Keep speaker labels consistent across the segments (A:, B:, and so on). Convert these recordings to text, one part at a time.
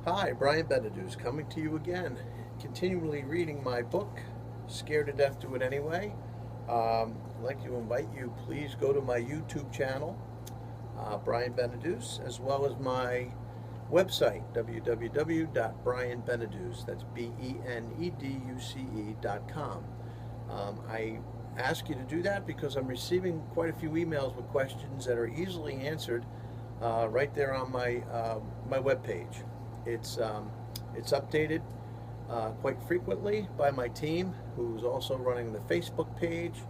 A: Hi, Brian Benedus coming to you again, continually reading my book, Scared to Death, Do It Anyway. I'd like to invite you, please go to my YouTube channel, Brian Benedus, as well as my website, www.brianbeneduce, that's BENEDUCE.com. I ask you to do that because I'm receiving quite a few emails with questions that are easily answered right there on my webpage. It's updated quite frequently by my team, who's also running the Facebook page.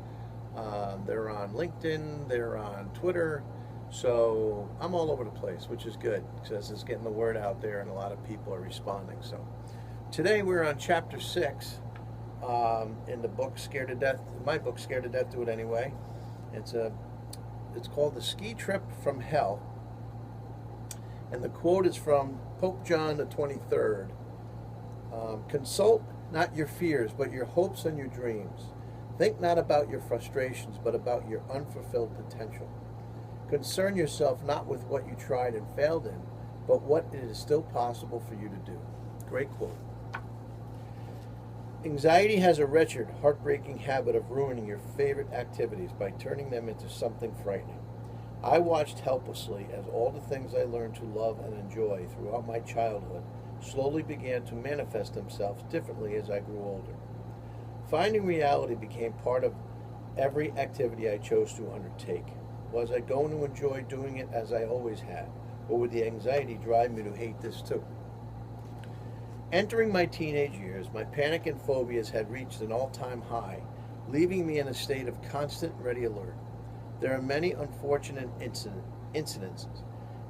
A: They're on LinkedIn, they're on Twitter, so I'm all over the place, which is good because it's getting the word out there and a lot of people are responding. So today we're on chapter 6 in the book Scared to Death, my book Scared to Death, Do It Anyway. It's called The Ski Trip from Hell. And the quote is from Pope John the 23rd. Consult not your fears, but your hopes and your dreams. Think not about your frustrations, but about your unfulfilled potential. Concern yourself not with what you tried and failed in, but what it is still possible for you to do. Great quote. Anxiety has a wretched, heartbreaking habit of ruining your favorite activities by turning them into something frightening. I watched helplessly as all the things I learned to love and enjoy throughout my childhood slowly began to manifest themselves differently as I grew older. Finding reality became part of every activity I chose to undertake. Was I going to enjoy doing it as I always had, or would the anxiety drive me to hate this too? Entering my teenage years, my panic and phobias had reached an all-time high, leaving me in a state of constant ready alert. There are many unfortunate incidences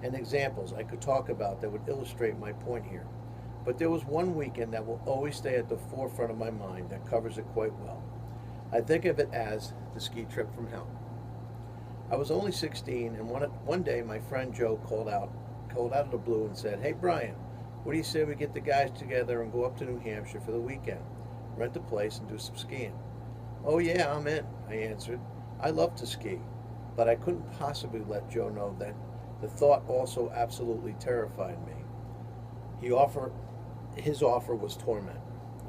A: and examples I could talk about that would illustrate my point here, but there was one weekend that will always stay at the forefront of my mind that covers it quite well. I think of it as the ski trip from hell. I was only 16, and one day my friend Joe called out of the blue and said, "Hey Brian, what do you say we get the guys together and go up to New Hampshire for the weekend, rent a place and do some skiing?" "Oh yeah, I'm in," I answered. I love to ski, but I couldn't possibly let Joe know that the thought also absolutely terrified me. His offer was torment.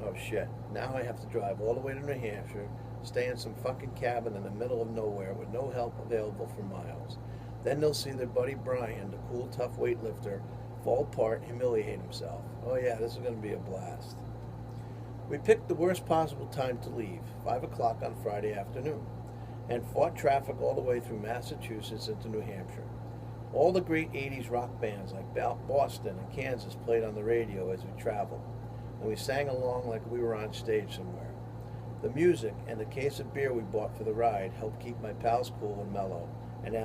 A: Oh shit, now I have to drive all the way to New Hampshire, stay in some fucking cabin in the middle of nowhere with no help available for miles. Then they'll see their buddy Brian, the cool, tough weightlifter, fall apart and humiliate himself. Oh yeah, this is going to be a blast. We picked the worst possible time to leave, 5 o'clock on Friday afternoon, and fought traffic all the way through Massachusetts into New Hampshire. All the great 80s rock bands like Boston and Kansas played on the radio as we traveled, and we sang along like we were on stage somewhere. The music and the case of beer we bought for the ride helped keep my pals cool and mellow, and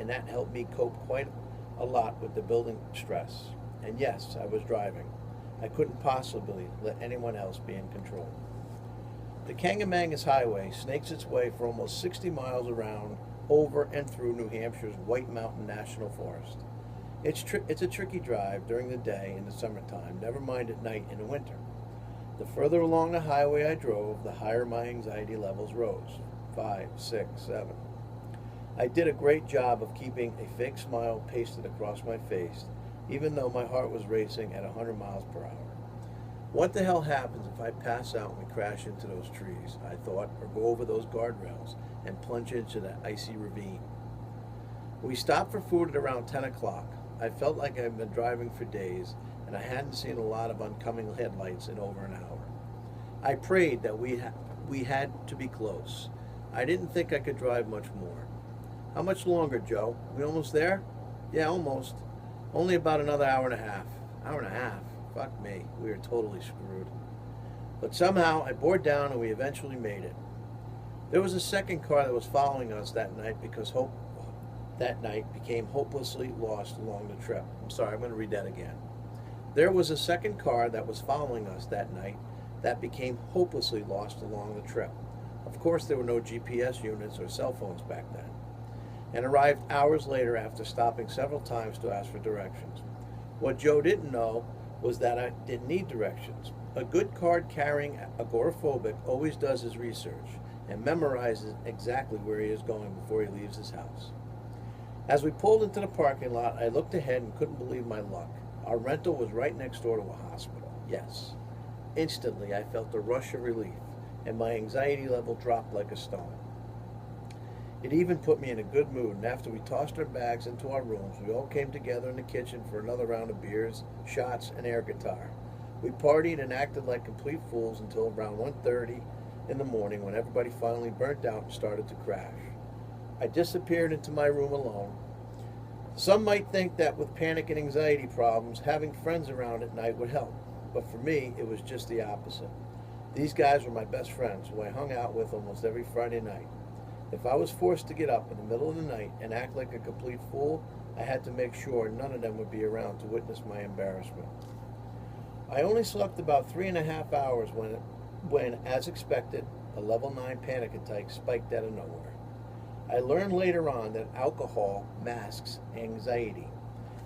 A: that helped me cope quite a lot with the building stress. And yes, I was driving. I couldn't possibly let anyone else be in control. The Kangamangas Highway snakes its way for almost 60 miles around, over and through New Hampshire's White Mountain National Forest. It's a tricky drive during the day in the summertime, never mind at night in the winter. The further along the highway I drove, the higher my anxiety levels rose. 5, 6, 7. I did a great job of keeping a fake smile pasted across my face, even though my heart was racing at 100 miles per hour. What the hell happens if I pass out and we crash into those trees, I thought, or go over those guardrails and plunge into that icy ravine? We stopped for food at around 10 o'clock. I felt like I'd been driving for days, and I hadn't seen a lot of oncoming headlights in over an hour. I prayed that we had to be close. I didn't think I could drive much more. "How much longer, Joe? We almost there?" "Yeah, almost. Only about another hour and a half." Hour and a half? Fuck me. We were totally screwed. But somehow I bore down and we eventually made it. There was a second car that was following us that night because that night became hopelessly lost along the trip. I'm sorry, I'm going to read that again. There was a second car that was following us that night that became hopelessly lost along the trip. Of course, there were no GPS units or cell phones back then, and arrived hours later after stopping several times to ask for directions. What Joe didn't know was that I didn't need directions. A good card-carrying agoraphobic always does his research and memorizes exactly where he is going before he leaves his house. As we pulled into the parking lot, I looked ahead and couldn't believe my luck. Our rental was right next door to a hospital. Yes. Instantly, I felt a rush of relief, and my anxiety level dropped like a stone. It even put me in a good mood, and after we tossed our bags into our rooms, we all came together in the kitchen for another round of beers, shots, and air guitar. We partied and acted like complete fools until around 1:30 in the morning when everybody finally burnt out and started to crash. I disappeared into my room alone. Some might think that with panic and anxiety problems, having friends around at night would help, but for me, it was just the opposite. These guys were my best friends, who I hung out with almost every Friday night. If I was forced to get up in the middle of the night and act like a complete fool, I had to make sure none of them would be around to witness my embarrassment. I only slept about 3.5 hours when, as expected, a level 9 panic attack spiked out of nowhere. I learned later on that alcohol masks anxiety,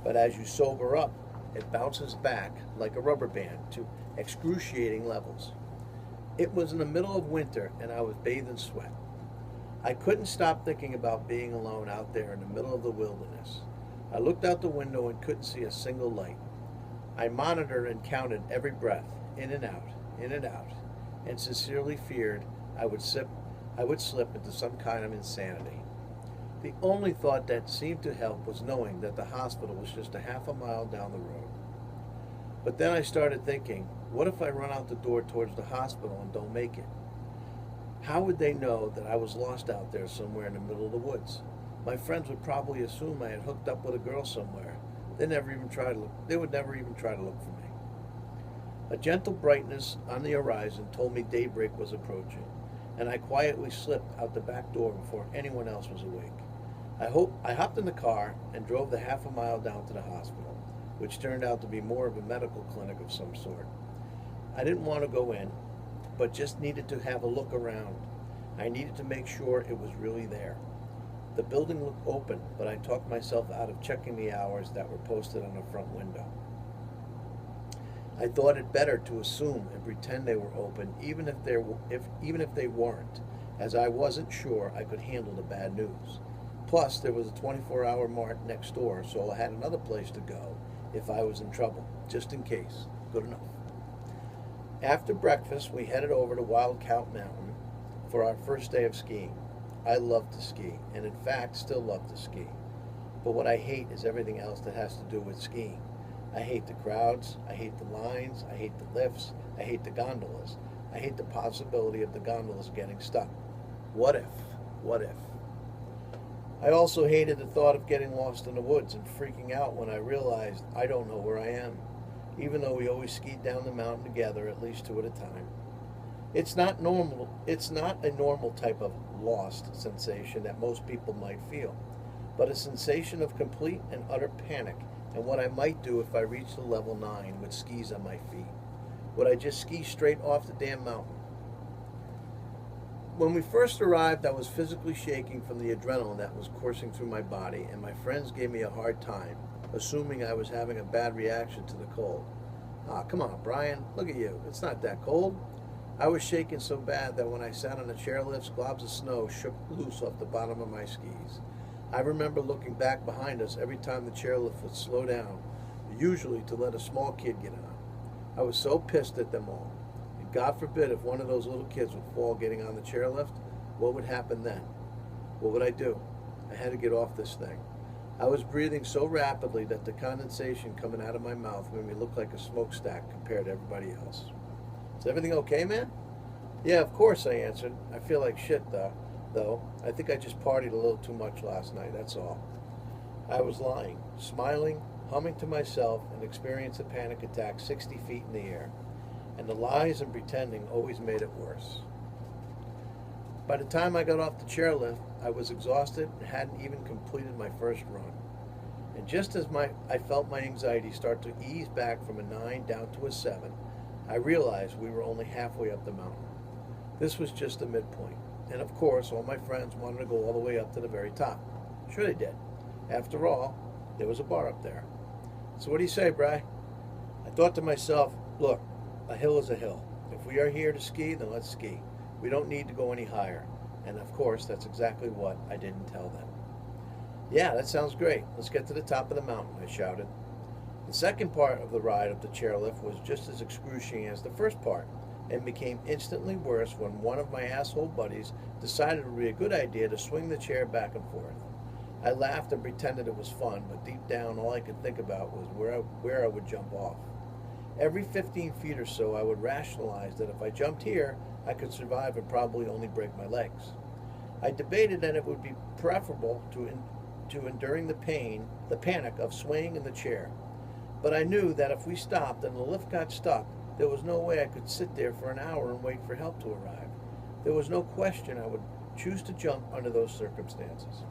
A: but as you sober up, it bounces back like a rubber band to excruciating levels. It was in the middle of winter and I was bathed in sweat. I couldn't stop thinking about being alone out there in the middle of the wilderness. I looked out the window and couldn't see a single light. I monitored and counted every breath, in and out, and sincerely feared I would slip into some kind of insanity. The only thought that seemed to help was knowing that the hospital was just a half a mile down the road. But then I started thinking, what if I run out the door towards the hospital and don't make it? How would they know that I was lost out there somewhere in the middle of the woods? My friends would probably assume I had hooked up with a girl somewhere. They would never even try to look for me. A gentle brightness on the horizon told me daybreak was approaching, and I quietly slipped out the back door before anyone else was awake. I hopped in the car and drove the half a mile down to the hospital, which turned out to be more of a medical clinic of some sort. I didn't want to go in, but just needed to have a look around. I needed to make sure it was really there. The building looked open, but I talked myself out of checking the hours that were posted on the front window. I thought it better to assume and pretend they were open, even if they weren't, as I wasn't sure I could handle the bad news. Plus, there was a 24-hour mart next door, so I had another place to go if I was in trouble, just in case. Good enough. After breakfast, we headed over to Wildcat Mountain for our first day of skiing. I love to ski, and in fact, still love to ski. But what I hate is everything else that has to do with skiing. I hate the crowds, I hate the lines, I hate the lifts, I hate the gondolas. I hate the possibility of the gondolas getting stuck. What if? What if? I also hated the thought of getting lost in the woods and freaking out when I realized I don't know where I am, even though we always skied down the mountain together, at least 2 at a time. It's not a normal type of lost sensation that most people might feel, but a sensation of complete and utter panic and what I might do if I reached the level 9 with skis on my feet. Would I just ski straight off the damn mountain? When we first arrived, I was physically shaking from the adrenaline that was coursing through my body, and my friends gave me a hard time, assuming I was having a bad reaction to the cold. Ah, come on, Brian, look at you. It's not that cold. I was shaking so bad that when I sat on the chairlifts, globs of snow shook loose off the bottom of my skis. I remember looking back behind us every time the chairlift would slow down, usually to let a small kid get on. I was so pissed at them all. And God forbid if one of those little kids would fall getting on the chairlift, what would happen then? What would I do? I had to get off this thing. I was breathing so rapidly that the condensation coming out of my mouth made me look like a smokestack compared to everybody else. Is everything okay, man? Yeah, of course, I answered. I feel like shit, though. I think I just partied a little too much last night, that's all. I was lying, smiling, humming to myself, and experienced a panic attack 60 feet in the air. And the lies and pretending always made it worse. By the time I got off the chairlift, I was exhausted and hadn't even completed my first run. And just as I felt my anxiety start to ease back from a 9 down to a 7, I realized we were only halfway up the mountain. This was just the midpoint. And of course, all my friends wanted to go all the way up to the very top. Sure they did. After all, there was a bar up there. So what do you say, Bri? I thought to myself, look, a hill is a hill. If we are here to ski, then let's ski. We don't need to go any higher. And of course, that's exactly what I didn't tell them. Yeah, that sounds great. Let's get to the top of the mountain, I shouted. The second part of the ride up the chairlift was just as excruciating as the first part, and became instantly worse when one of my asshole buddies decided it would be a good idea to swing the chair back and forth. I laughed and pretended it was fun, but deep down all I could think about was where I would jump off. Every 15 feet or so I would rationalize that if I jumped here, I could survive and probably only break my legs. I debated that it would be preferable to enduring the panic of swaying in the chair. But I knew that if we stopped and the lift got stuck, there was no way I could sit there for an hour and wait for help to arrive. There was no question I would choose to jump under those circumstances.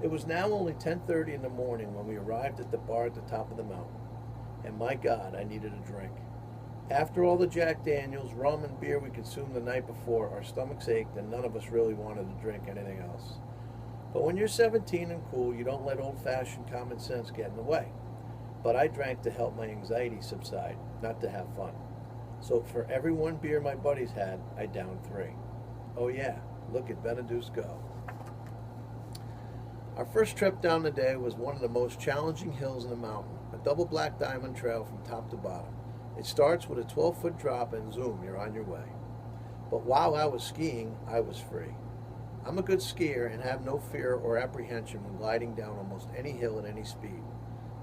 A: It was now only 10:30 in the morning when we arrived at the bar at the top of the mountain. And my God, I needed a drink. After all the Jack Daniels, rum, and beer we consumed the night before, our stomachs ached and none of us really wanted to drink anything else. But when you're 17 and cool, you don't let old-fashioned common sense get in the way. But I drank to help my anxiety subside, not to have fun. So for every one beer my buddies had, I downed 3. Oh yeah, look at Beneduce go. Our first trip down the day was one of the most challenging hills in the mountain, a double black diamond trail from top to bottom. It starts with a 12-foot drop and zoom, you're on your way. But while I was skiing, I was free. I'm a good skier and have no fear or apprehension when gliding down almost any hill at any speed.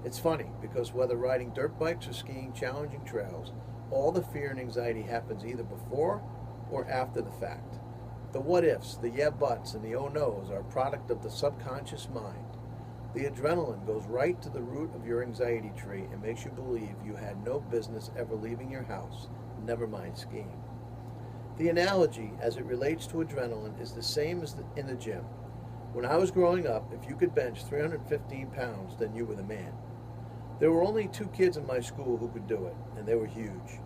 A: It's funny, because whether riding dirt bikes or skiing challenging trails, all the fear and anxiety happens either before or after the fact. The what-ifs, the yeah-buts, and the oh-nos are a product of the subconscious mind. The adrenaline goes right to the root of your anxiety tree and makes you believe you had no business ever leaving your house, never mind skiing. The analogy, as it relates to adrenaline, is the same as in the gym. When I was growing up, if you could bench 315 pounds, then you were the man. There were only 2 kids in my school who could do it, and they were huge.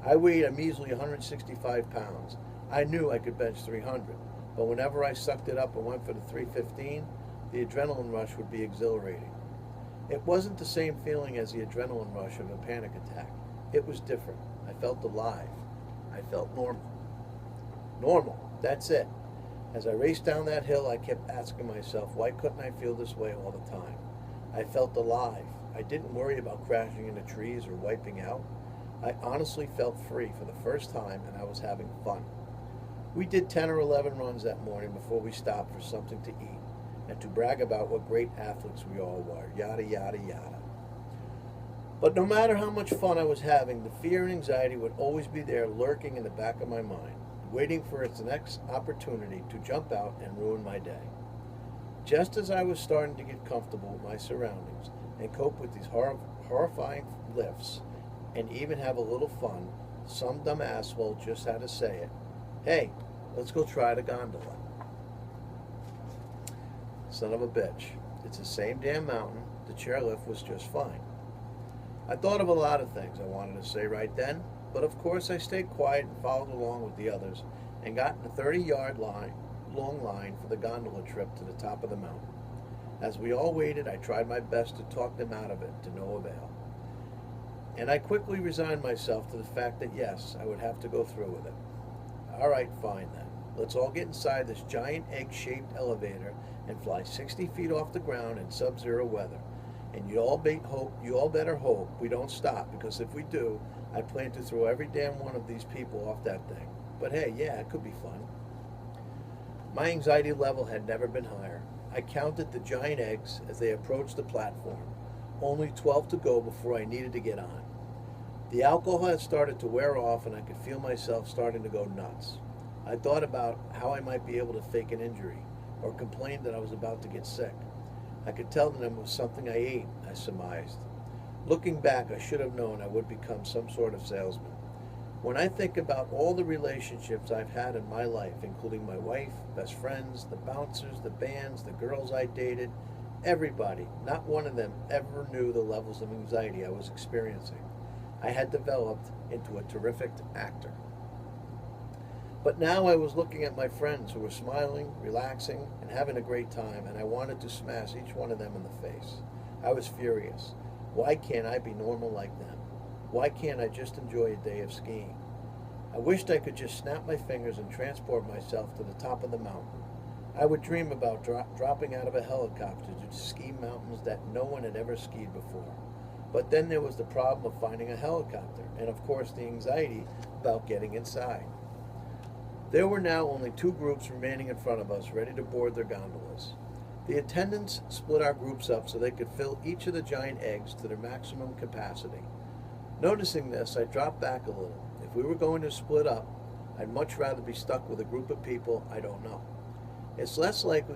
A: I weighed a measly 165 pounds. I knew I could bench 300, but whenever I sucked it up and went for the 315, the adrenaline rush would be exhilarating. It wasn't the same feeling as the adrenaline rush of a panic attack. It was different. I felt alive. I felt normal. Normal, that's it. As I raced down that hill, I kept asking myself, why couldn't I feel this way all the time? I felt alive. I didn't worry about crashing into trees or wiping out. I honestly felt free for the first time, and I was having fun. We did 10 or 11 runs that morning before we stopped for something to eat and to brag about what great athletes we all were, yada, yada, yada. But no matter how much fun I was having, the fear and anxiety would always be there lurking in the back of my mind, waiting for its next opportunity to jump out and ruin my day. Just as I was starting to get comfortable with my surroundings and cope with these horrifying lifts and even have a little fun, some dumb asshole just had to say it. Hey, let's go try the gondola. Son of a bitch. It's the same damn mountain. The chairlift was just fine. I thought of a lot of things I wanted to say right then, but of course I stayed quiet and followed along with the others and got in a 30-yard long line for the gondola trip to the top of the mountain. As we all waited, I tried my best to talk them out of it, to no avail. And I quickly resigned myself to the fact that yes, I would have to go through with it. All right, fine then. Let's all get inside this giant egg-shaped elevator and fly 60 feet off the ground in sub-zero weather. And you all better hope we don't stop, because if we do, I plan to throw every damn one of these people off that thing. But hey, yeah, it could be fun. My anxiety level had never been higher. I counted the giant eggs as they approached the platform. Only 12 to go before I needed to get on. The alcohol had started to wear off and I could feel myself starting to go nuts. I thought about how I might be able to fake an injury or complain that I was about to get sick. I could tell them it was something I ate, I surmised. Looking back, I should have known I would become some sort of salesman. When I think about all the relationships I've had in my life, including my wife, best friends, the bouncers, the bands, the girls I dated, everybody, not one of them ever knew the levels of anxiety I was experiencing. I had developed into a terrific actor. But now I was looking at my friends who were smiling, relaxing, and having a great time, and I wanted to smash each one of them in the face. I was furious. Why can't I be normal like them? Why can't I just enjoy a day of skiing? I wished I could just snap my fingers and transport myself to the top of the mountain. I would dream about dropping out of a helicopter to ski mountains that no one had ever skied before. But then there was the problem of finding a helicopter, and of course the anxiety about getting inside. There were now only two groups remaining in front of us, ready to board their gondolas. The attendants split our groups up so they could fill each of the giant eggs to their maximum capacity. Noticing this, I dropped back a little. If we were going to split up, I'd much rather be stuck with a group of people I don't know. It's less likely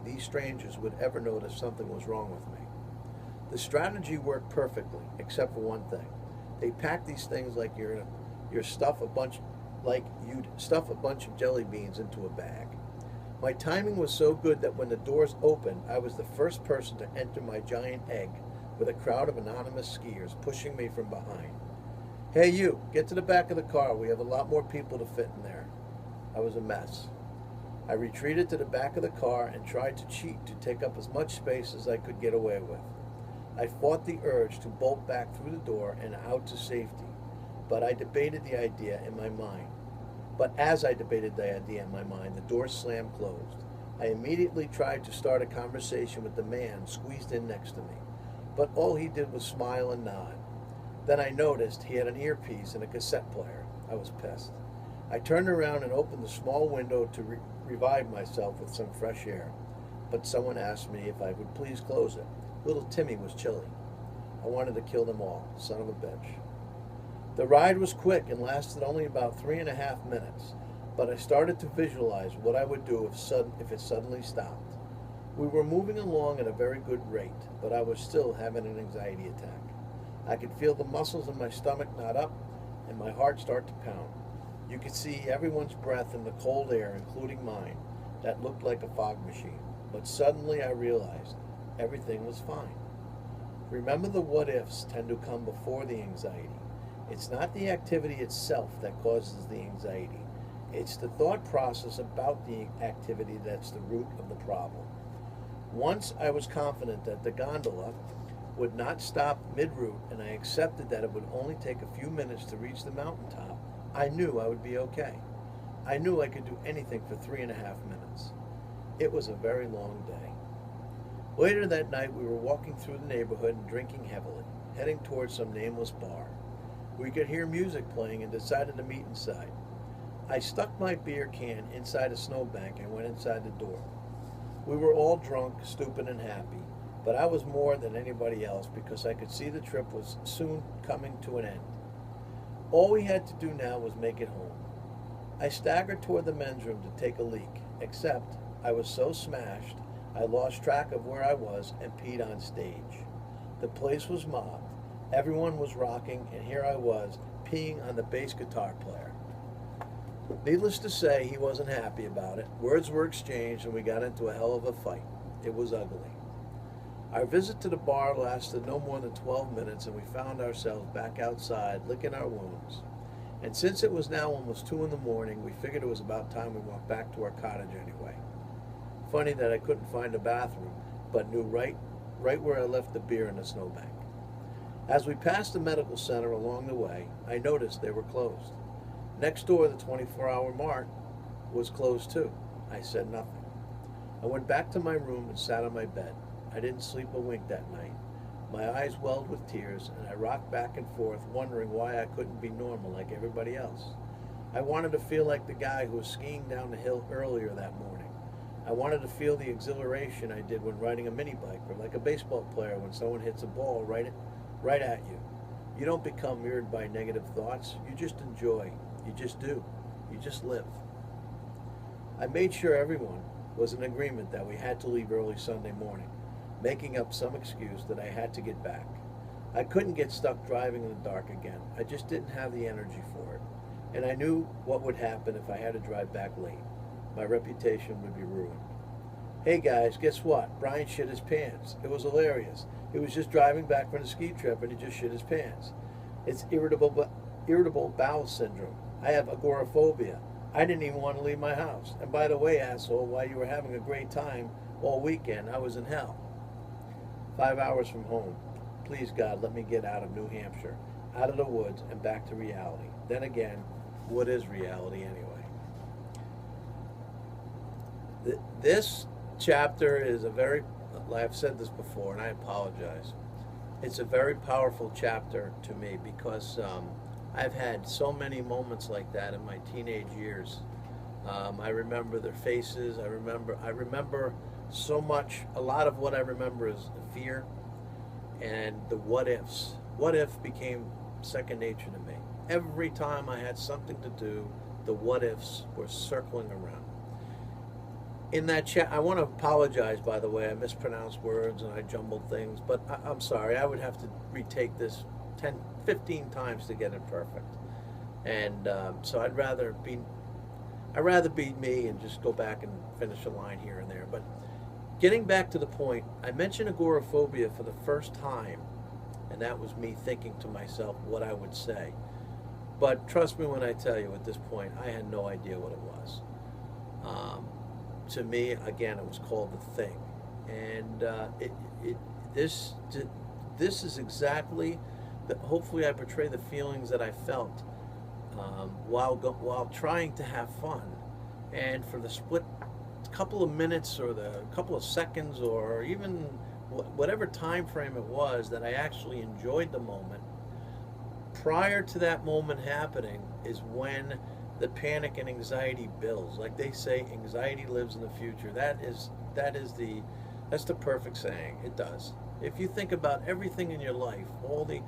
A: these strangers would ever notice something was wrong with me. The strategy worked perfectly, except for one thing. They packed these things like you'd stuff a bunch of jelly beans into a bag. My timing was so good that when the doors opened, I was the first person to enter my giant egg, with a crowd of anonymous skiers pushing me from behind. "Hey you, get to the back of the car. We have a lot more people to fit in there." I was a mess. I retreated to the back of the car and tried to cheat to take up as much space as I could get away with. I fought the urge to bolt back through the door and out to safety, but I debated the idea in my mind. As I debated the idea in my mind, the door slammed closed. I immediately tried to start a conversation with the man squeezed in next to me, but all he did was smile and nod. Then I noticed he had an earpiece and a cassette player. I was pissed. I turned around and opened the small window to revive myself with some fresh air, but someone asked me if I would please close it. Little Timmy was chilly. I wanted to kill them all, son of a bitch. The ride was quick and lasted only about 3.5 minutes, but I started to visualize what I would do if it suddenly stopped. We were moving along at a very good rate, but I was still having an anxiety attack. I could feel the muscles in my stomach knot up and my heart start to pound. You could see everyone's breath in the cold air, including mine, that looked like a fog machine. But suddenly I realized everything was fine. Remember, the what-ifs tend to come before the anxiety. It's not the activity itself that causes the anxiety. It's the thought process about the activity that's the root of the problem. Once I was confident that the gondola would not stop mid-route, and I accepted that it would only take a few minutes to reach the mountaintop, I knew I would be okay. I knew I could do anything for 3.5 minutes. It was a very long day. Later that night, we were walking through the neighborhood and drinking heavily, heading towards some nameless bar. We could hear music playing and decided to meet inside. I stuck my beer can inside a snowbank and went inside the door. We were all drunk, stupid, and happy, but I was more than anybody else because I could see the trip was soon coming to an end. All we had to do now was make it home. I staggered toward the men's room to take a leak, except I was so smashed I lost track of where I was and peed on stage. The place was mobbed. Everyone was rocking, and here I was, peeing on the bass guitar player. Needless to say, he wasn't happy about it. Words were exchanged, and we got into a hell of a fight. It was ugly. Our visit to the bar lasted no more than 12 minutes, and we found ourselves back outside, licking our wounds. And since it was now almost 2 in the morning, we figured it was about time we walked back to our cottage anyway. Funny that I couldn't find a bathroom, but knew right where I left the beer in the snowbank. As we passed the medical center along the way, I noticed they were closed. Next door, the 24-hour mart was closed too. I said nothing. I went back to my room and sat on my bed. I didn't sleep a wink that night. My eyes welled with tears, and I rocked back and forth, wondering why I couldn't be normal like everybody else. I wanted to feel like the guy who was skiing down the hill earlier that morning. I wanted to feel the exhilaration I did when riding a mini bike, or like a baseball player when someone hits a ball right at you. You don't become mirrored by negative thoughts. You just enjoy. You just do. You just live. I made sure everyone was in agreement that we had to leave early Sunday morning, making up some excuse that I had to get back. I couldn't get stuck driving in the dark again. I just didn't have the energy for it. And I knew what would happen if I had to drive back late. My reputation would be ruined. Hey guys, guess what? Brian shit his pants. It was hilarious. He was just driving back from the ski trip and he just shit his pants. It's irritable bowel syndrome. I have agoraphobia. I didn't even want to leave my house. And by the way, asshole, while you were having a great time all weekend, I was in hell. 5 hours from home. Please, God, let me get out of New Hampshire, out of the woods, and back to reality. Then again, what is reality anyway? This chapter is I've said this before, and I apologize. It's a very powerful chapter to me because I've had so many moments like that in my teenage years. I remember their faces. I remember so much. A lot of what I remember is fear and the what ifs. What if became second nature to me. Every time I had something to do, the what ifs were circling around. In that chat, I want to apologize, by the way. I mispronounced words and I jumbled things, but I'm sorry. I would have to retake this 10, 15 times to get it perfect. And so I'd rather be me and just go back and finish a line here and there. But getting back to the point, I mentioned agoraphobia for the first time, and that was me thinking to myself what I would say. But trust me when I tell you, at this point, I had no idea what it was. To me, again, it was called the thing, and this is exactly that. Hopefully, I portray the feelings that I felt while trying to have fun, and for the split couple of minutes or the couple of seconds or even whatever time frame it was that I actually enjoyed the moment. Prior to that moment happening is when the panic and anxiety builds. Like they say, anxiety lives in the future. That's the perfect saying. It does. If you think about everything in your life, all the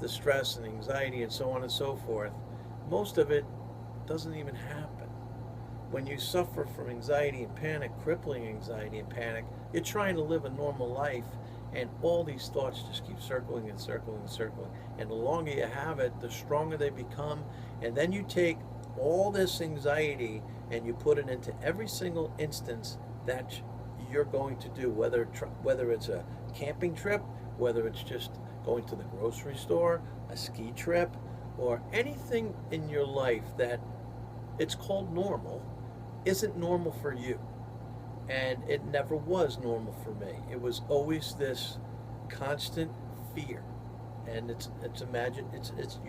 A: stress and anxiety and so on and so forth, most of it doesn't even happen. When you suffer from anxiety and panic, crippling anxiety and panic, you're trying to live a normal life, and all these thoughts just keep circling and circling and circling. And the longer you have it, the stronger they become. And then you take all this anxiety and you put it into every single instance that you're going to do, whether it's a camping trip, whether it's just going to the grocery store, a ski trip, or anything in your life that it's called normal isn't normal for you. And it never was normal for me. It was always this constant fear, and it's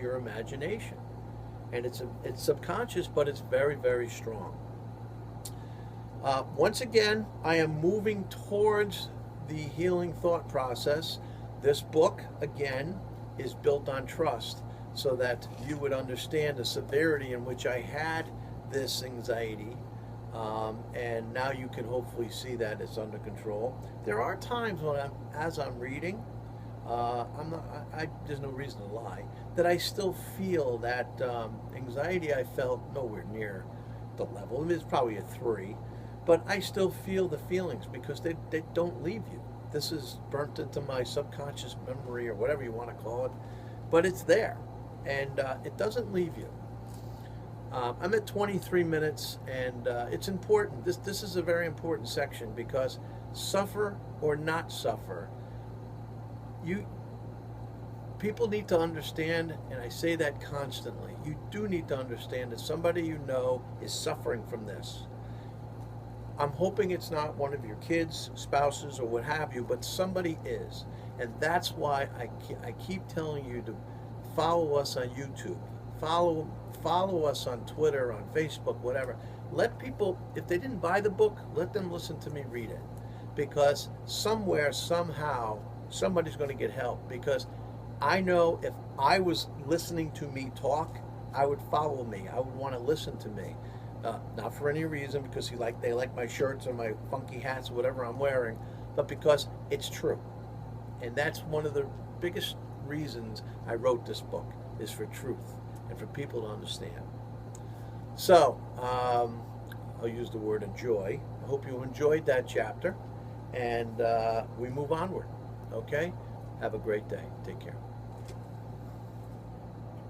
A: your imagination, and it's subconscious, but it's very, very strong. Once again, I am moving towards the healing thought process. This book, again, is built on trust, so that you would understand the severity in which I had this anxiety. And now you can hopefully see that it's under control. There are times when as I'm reading, there's no reason to lie, that I still feel that anxiety I felt nowhere near the level. I mean, it's probably a 3, but I still feel the feelings because they don't leave you. This is burnt into my subconscious memory or whatever you want to call it, but it's there, and it doesn't leave you. I'm at 23 minutes, and it's important. This is a very important section because suffer or not suffer, people need to understand, and I say that constantly, you do need to understand that somebody you know is suffering from this. I'm hoping it's not one of your kids, spouses, or what have you, but somebody is. And that's why I keep telling you to follow us on YouTube. Follow us on Twitter, on Facebook, whatever. Let people, if they didn't buy the book, let them listen to me read it. Because somewhere, somehow, somebody's going to get help. Because I know if I was listening to me talk, I would follow me. I would want to listen to me. Not for any reason, because they like my shirts or my funky hats or whatever I'm wearing, but because it's true. And that's one of the biggest reasons I wrote this book, is for truth and for people to understand. So, I'll use the word enjoy. I hope you enjoyed that chapter, and we move onward. Okay? Have a great day. Take care.